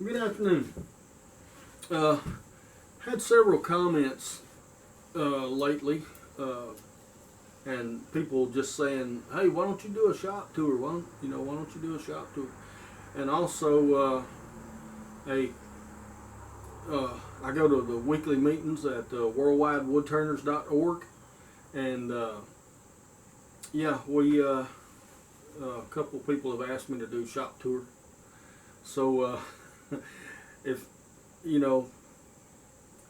Good afternoon. Had several comments lately, and people just saying, "Hey, why don't you do a shop tour? Why don't you do a shop tour?" And also, I go to the weekly meetings at worldwidewoodturners.org, and yeah, a couple of people have asked me to do shop tour. So if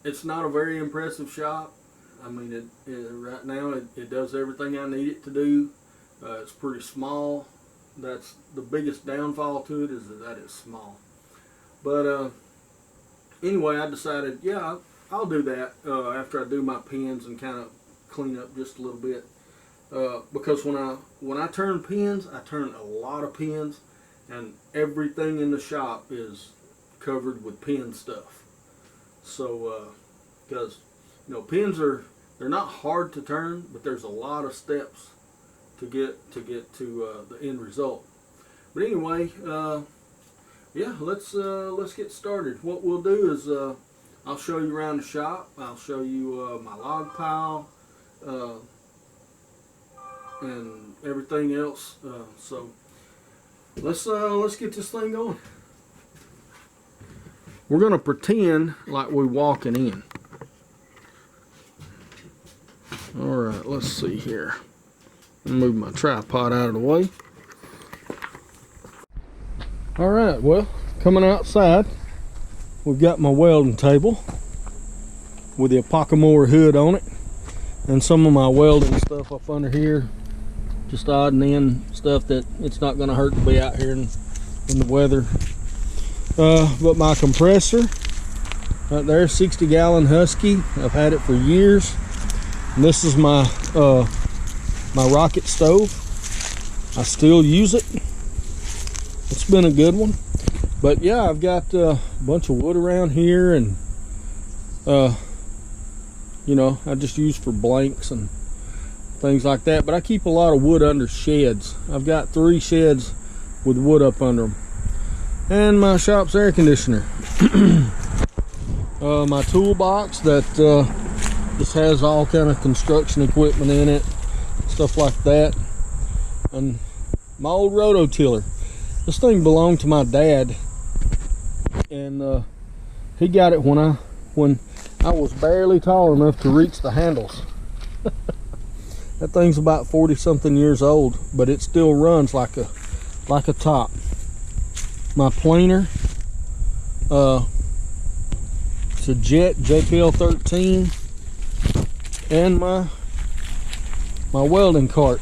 it's not a very impressive shop. I mean, right now it does everything I need it to do. It's pretty small. That's the biggest downfall to it, is that it's small. But anyway, I decided, yeah, I'll do that after I do my pins and kind of clean up just a little bit. Because when I turn pins, I turn a lot of pins, and everything in the shop is covered with pin stuff. So, because pins they're not hard to turn, but there's a lot of steps to get to the end result. But anyway, yeah, let's get started. What we'll do is I'll show you around the shop. I'll show you my log pile and everything else. So let's get this thing going. We're going to pretend like we're walking in. Alright, let's see here. Move my tripod out of the way. Alright, well, coming outside, we've got my welding table with the Apokamora hood on it, and some of my welding stuff up under here, just odd and end stuff that it's not going to hurt to be out here in the weather. But my compressor right there, 60-gallon Husky. I've had it for years. And this is my my rocket stove. I still use it. It's been a good one. But yeah, I've got a bunch of wood around here, and I just use for blanks and things like that. But I keep a lot of wood under sheds. I've got 3 sheds with wood up under them. And my shop's air conditioner. My toolbox that just has all kind of construction equipment in it, stuff like that. And my old rototiller. This thing belonged to my dad, and he got it when I was barely tall enough to reach the handles. That thing's about 40-something years old, but it still runs like a top. My planer, it's a Jet JPL 13, and my welding cart.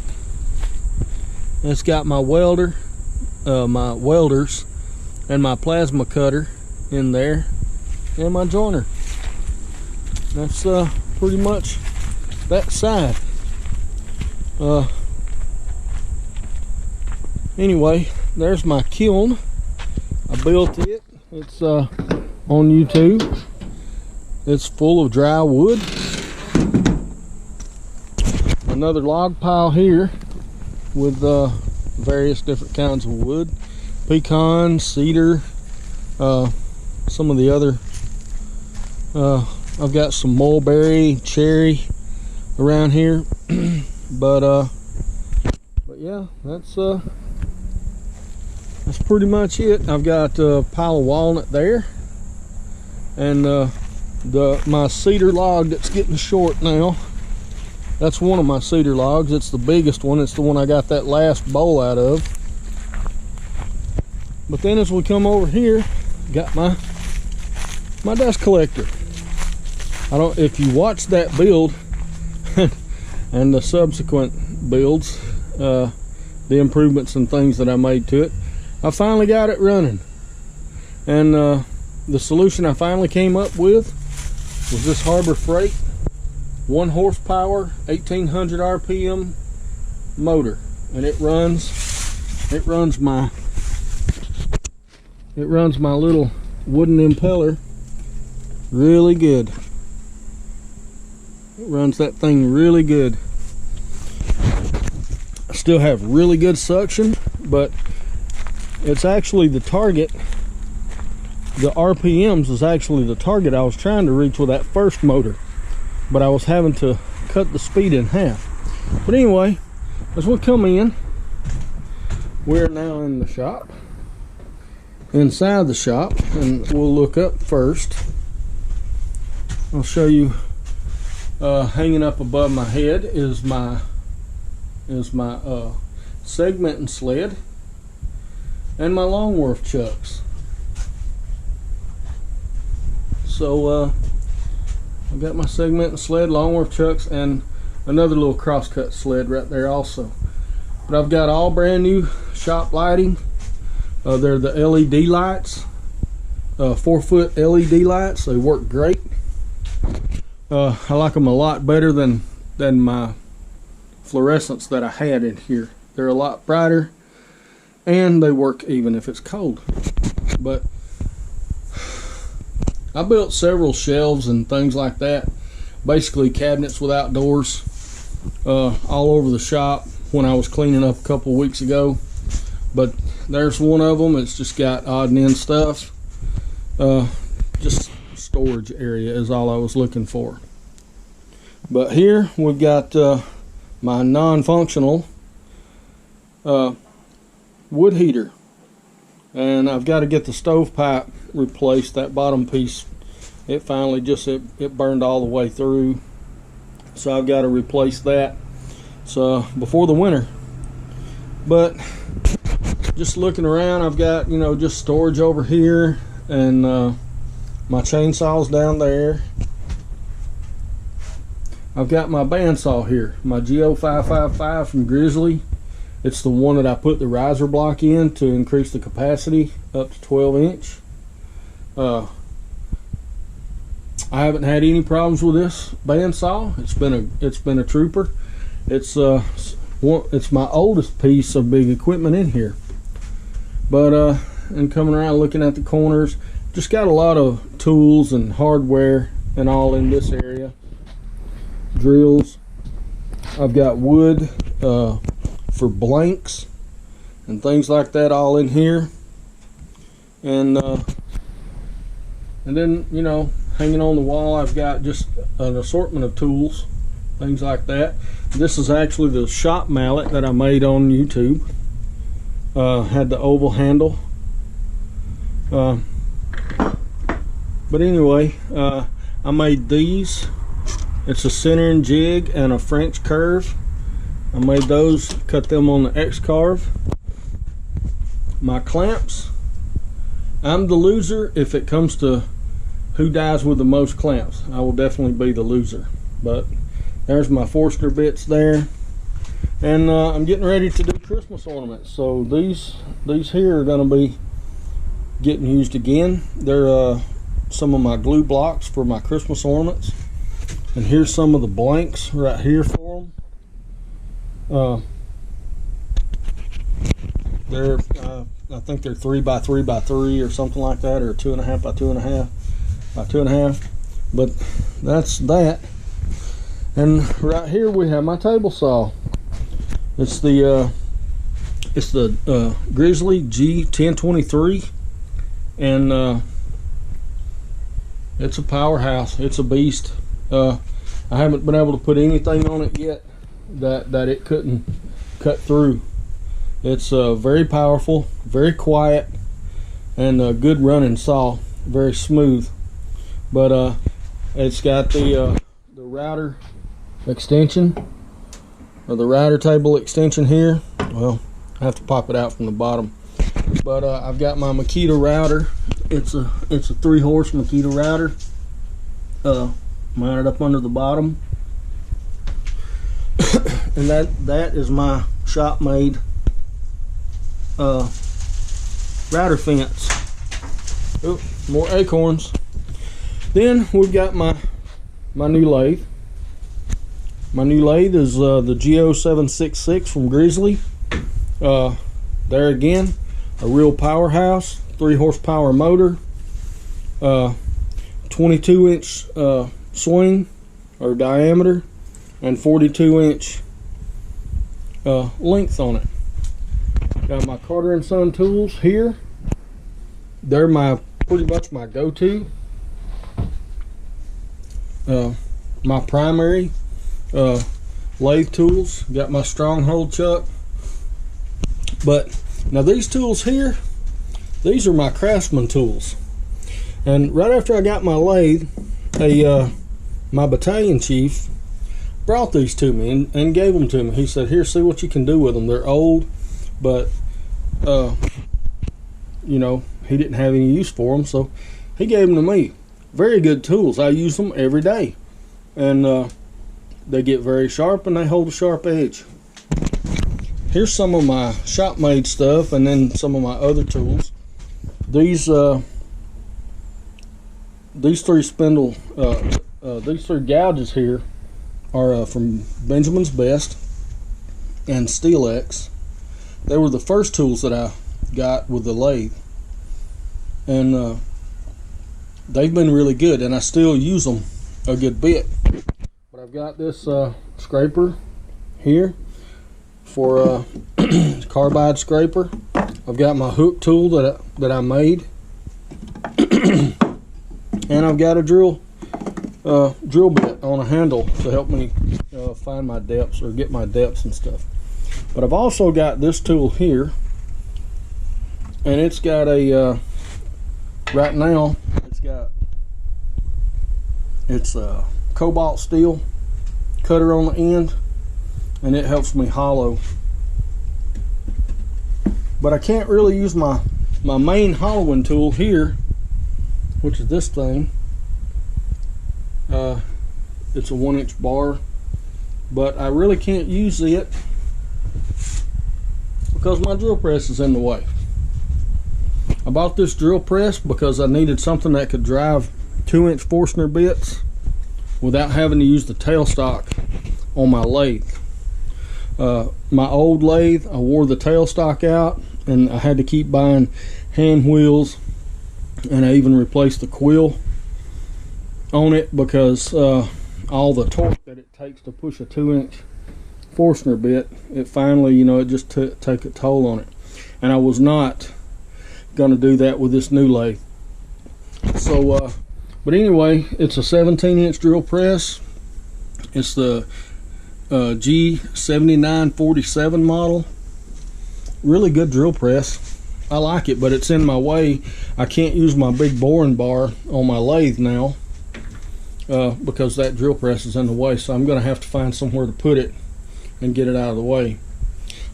It's got my welder, my welders, and my plasma cutter in there, and my joiner. That's pretty much that side. Anyway, there's my kiln. I built it. It's on YouTube. It's full of dry wood. Another log pile here with various different kinds of wood. Pecan, cedar, some of the other. I've got some mulberry, cherry around here. but yeah, that's pretty much it. I've got a pile of walnut there, and my cedar log that's getting short now. That's one of my cedar logs. It's the biggest one. It's the one I got that last bowl out of. But then as we come over here, got my dust collector. If you watch that build and the subsequent builds, the improvements and things that I made to it, I finally got it running. And the solution I finally came up with was this Harbor Freight 1 horsepower 1800 RPM motor, and it runs my little wooden impeller really good. It runs that thing really good. I still have really good suction, but it's actually the target the RPMs is actually the target I was trying to reach with that first motor, but I was having to cut the speed in half. But anyway, as we come in, we're now in the shop, inside the shop, and we'll look up first. I'll show you, hanging up above my head is my segmenting sled and my Longworth chucks. So I've got my segmenting sled, Longworth chucks, and another little crosscut sled right there also. But I've got all brand new shop lighting. They're the LED lights, 4-foot LED lights. They work great. I like them a lot better than my fluorescents that I had in here. They're a lot brighter, and they work even if it's cold. But I built several shelves and things like that, basically cabinets with outdoors, all over the shop when I was cleaning up a couple weeks ago. But there's one of them. It's just got odd and end stuff. Just storage area is all I was looking for. But here we've got my non-functional wood heater, and I've got to get the stovepipe replaced. That bottom piece, it finally just it burned all the way through, so I've got to replace that so before the winter. But just looking around, I've got, you know, just storage over here, and my chainsaw's down there. I've got my bandsaw here, my GO555 from Grizzly. It's the one that I put the riser block in to increase the capacity up to 12-inch. I haven't had any problems with this bandsaw. It's been a trooper. It's my oldest piece of big equipment in here. But and coming around looking at the corners, just got a lot of tools and hardware and all in this area. Drills. I've got wood for blanks and things like that all in here, and then, you know, hanging on the wall, I've got just an assortment of tools, things like that. This is actually the shop mallet that I made on YouTube. Had the oval handle, but anyway, I made these. It's a centering jig and a French curve. I made those, cut them on the X-carve. My clamps, I'm the loser if it comes to who dies with the most clamps. I will definitely be the loser. But there's my Forstner bits there. And I'm getting ready to do Christmas ornaments. So these here are going to be getting used again. They're some of my glue blocks for my Christmas ornaments. And here's some of the blanks right here for them. They're I think they're 3 by 3 by 3 or something like that, or 2.5 by 2.5 by 2.5. But that's that. And right here we have my table saw. It's the Grizzly G1023, and it's a powerhouse. It's a beast. I haven't been able to put anything on it yet that it couldn't cut through. It's very powerful, very quiet, and a good running saw. Very smooth. But it's got the router extension, or the router table extension here. Well, I have to pop it out from the bottom. But I've got my Makita router. It's a 3-horse Makita router. Mounted up under the bottom. And that is my shop made router fence. Oh, more acorns. Then we've got my new lathe. My new lathe is the GO766 from Grizzly. There again, a real powerhouse, 3-horsepower motor, 22-inch swing or diameter, and 42-inch length on it. Got my Carter & Son tools here. They're my pretty much my go-to. My primary lathe tools. Got my stronghold chuck. But now these tools here, these are my Craftsman tools. And right after I got my lathe, my battalion chief brought these to me and gave them to me. He said, here, see what you can do with them. They're old, but you know, he didn't have any use for them, so he gave them to me. Very good tools. I use them every day, and they get very sharp and they hold a sharp edge. Here's some of my shop made stuff, and then some of my other tools. These three spindle, these three gouges here are from Benjamin's Best and SteelX. They were the first tools that I got with the lathe, and they've been really good, and I still use them a good bit. But I've got this scraper here for carbide scraper. I've got my hook tool that I made, and I've got a drill bit on a handle to help me find my depths or get my depths and stuff. But I've also got this tool here, and it's got a right now it's a cobalt steel cutter on the end, and it helps me hollow. But I can't really use my main hollowing tool here, which is this thing. It's a 1-inch bar, but I really can't use it because my drill press is in the way. I bought this drill press because I needed something that could drive 2-inch Forstner bits without having to use the tailstock on my lathe. My old lathe, I wore the tailstock out, and I had to keep buying hand wheels, and I even replaced the quill on it because all the torque that it takes to push a 2-inch Forstner bit, it finally, you know, it just take a toll on it. And I was not going to do that with this new lathe. So but anyway, it's a 17-inch drill press. It's the G7947 model. Really good drill press. I like it, but it's in my way. I can't use my big boring bar on my lathe now because that drill press is in the way, so I'm going to have to find somewhere to put it and get it out of the way.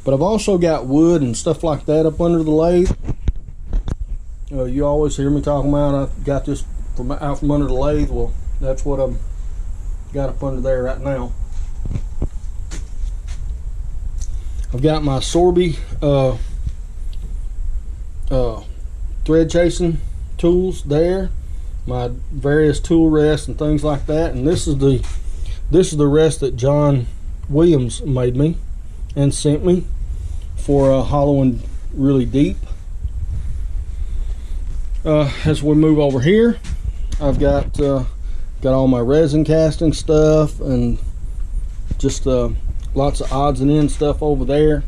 But I've also got wood and stuff like that up under the lathe. You always hear me talking about I got this out from under the lathe. Well, that's what I've got up under there right now. I've got my Sorby thread chasing tools there, my various tool rests and things like that, and this is the rest that John Williams made me and sent me for hollowing really deep. As we move over here, I've got all my resin casting stuff and just lots of odds and ends stuff over there.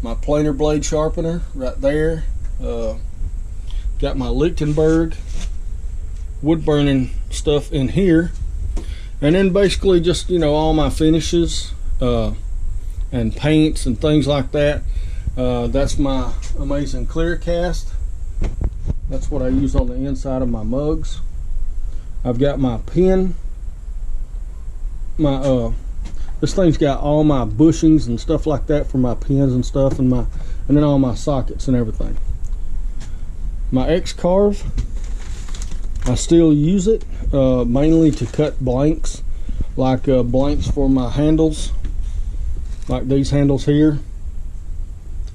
My planer blade sharpener right there. Got my Lichtenberg wood burning stuff in here, and then basically just, you know, all my finishes and paints and things like that. That's my amazing clear cast. That's what I use on the inside of my mugs. I've got my pen. This thing's got all my bushings and stuff like that for my pins and stuff, and then all my sockets and everything. My X-Carve, I still use it mainly to cut blanks, like blanks for my handles, like these handles here.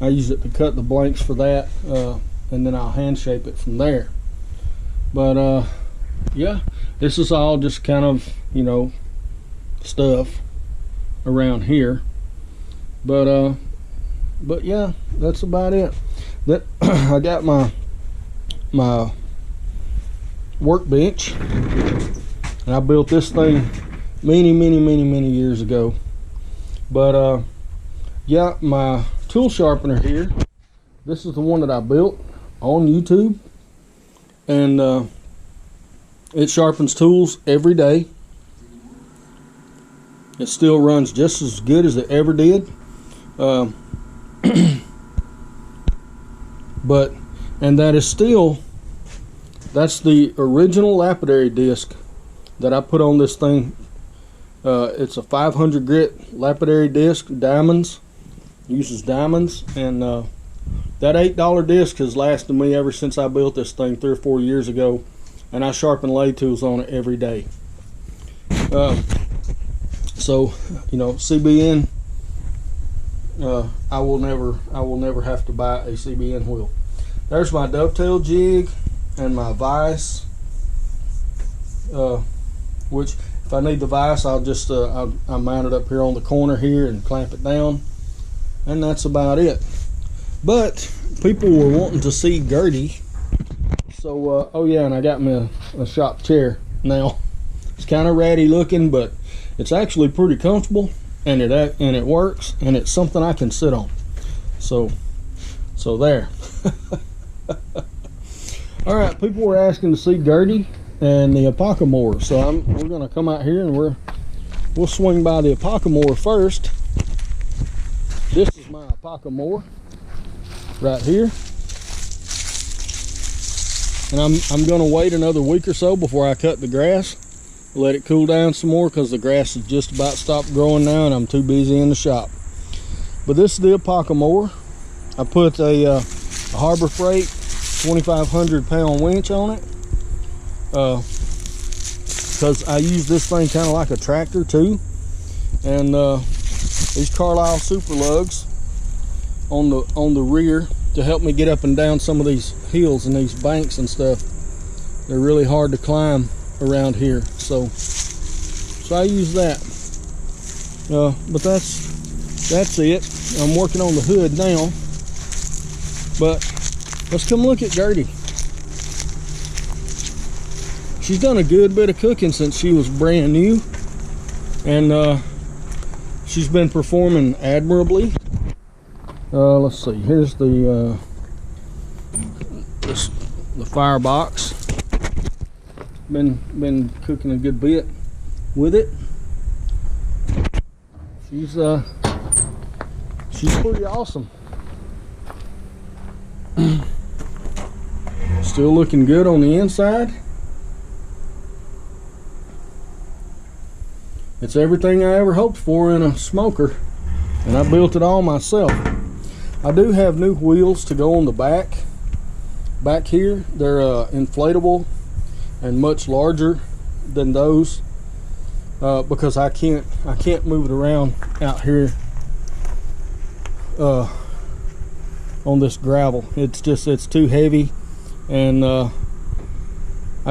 I use it to cut the blanks for that, and then I'll hand shape it from there. But yeah, this is all just kind of, you know, stuff around here. But yeah, that's about it. That I got my workbench, and I built this thing many years ago. But yeah, my tool sharpener here, this is the one that I built on YouTube. and it sharpens tools every day. It still runs just as good as it ever did. But, and that is still, that's the original lapidary disc that I put on this thing. It's a 500 grit lapidary disc, diamonds, uses diamonds, and that $8 disc has lasted me ever since I built this thing 3 or 4 years ago, and I sharpen lathe tools on it every day. So, you know, CBN, I will never have to buy a CBN wheel. There's my dovetail jig and my vise, which if I need the vise, I'll just I mount it up here on the corner here and clamp it down, and that's about it. But people were wanting to see Gertie, so oh yeah, and I got me a shop chair now. It's kind of ratty looking, but it's actually pretty comfortable, and it works, and it's something I can sit on. So there. All right, people were asking to see Gertie and the Apocamore, so we're gonna come out here and we'll swing by the Apocamore first. This is my Apocamore right here, and I'm gonna wait another week or so before I cut the grass. Let it cool down some more because the grass is just about stopped growing now, and I'm too busy in the shop. But this is the Apocamore. I put a Harbor Freight 2,500 pound winch on it because I use this thing kind of like a tractor too. And these Carlisle super lugs on the rear to help me get up and down some of these hills and these banks and stuff. They're really hard to climb around here, so I use that. But that's it. I'm working on the hood now, but let's come look at Gertie. She's done a good bit of cooking since she was brand new, and she's been performing admirably. Let's see, here's the firebox. Been cooking a good bit with it. She's pretty awesome. Still looking good on the inside. It's everything I ever hoped for in a smoker, and I built it all myself. I do have new wheels to go on the back here. They're inflatable and much larger than those because I can't move it around out here on this gravel. It's too heavy, and I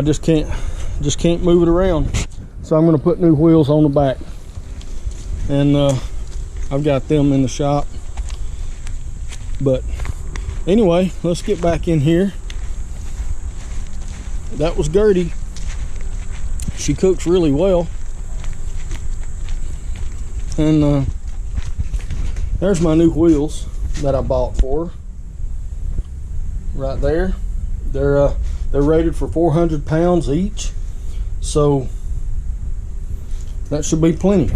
just can't move it around. So I'm going to put new wheels on the back, and I've got them in the shop. But anyway, let's get back in here. That was Gertie. She cooks really well. And there's my new wheels that I bought for her. Right there. They're rated for 400 pounds each. So that should be plenty.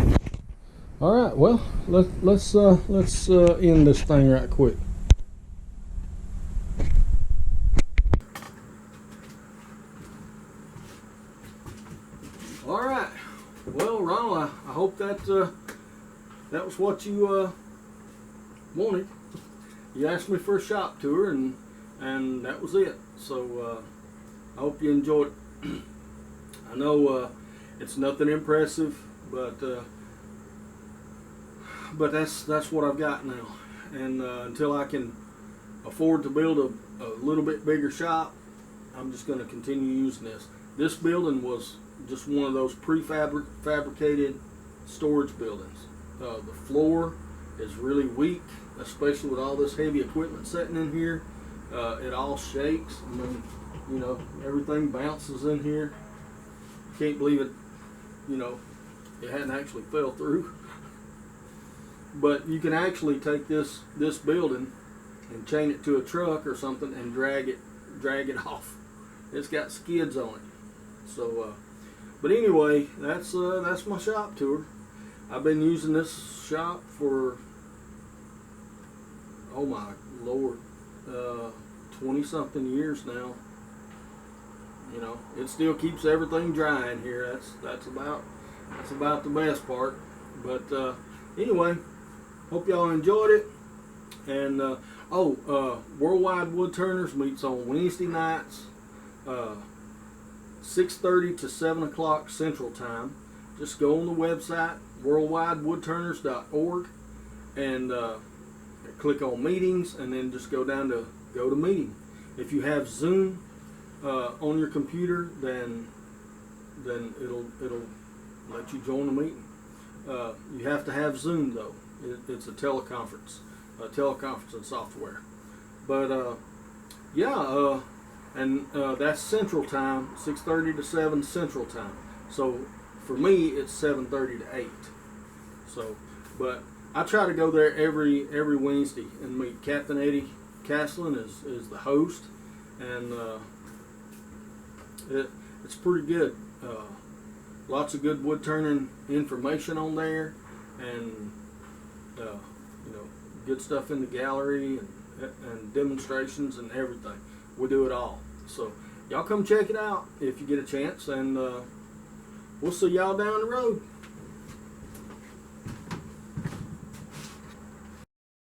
All right, well, let's end this thing right quick. All right, well, Ronald, I hope that was what you wanted. You asked me for a shop tour, and that was it. So I hope you enjoyed it. I know it's nothing impressive, but that's what I've got now. And until I can afford to build a little bit bigger shop, I'm just going to continue using this. This building was just one of those prefabricated storage buildings. The floor is really weak, especially with all this heavy equipment sitting in here. It all shakes. I mean, you know, everything bounces in here. Can't believe it. You know, it hadn't actually fell through. But you can actually take this building and chain it to a truck or something and drag it off It's got skids on it. So, but anyway, that's my shop tour. I've been using this shop for, oh my Lord, 20 something years now. You know, it still keeps everything dry in here. That's about the best part. But anyway, hope y'all enjoyed it. And Worldwide Woodturners meets on Wednesday nights, 6:30 to 7 o'clock Central Time. Just go on the website worldwidewoodturners.org and click on meetings, and then just go down to go to meeting. If you have Zoom on your computer, then it'll let you join the meeting. You have to have Zoom though. It's a teleconferencing software. But that's Central Time, 6:30 to 7 Central Time. So for me, it's 7:30 to 8. So, but I try to go there every Wednesday and meet. Captain Eddie Caslin is the host, and it's pretty good. Lots of good wood turning information on there, and good stuff in the gallery and demonstrations and everything. We do it all. So y'all come check it out if you get a chance, and we'll see y'all down the road.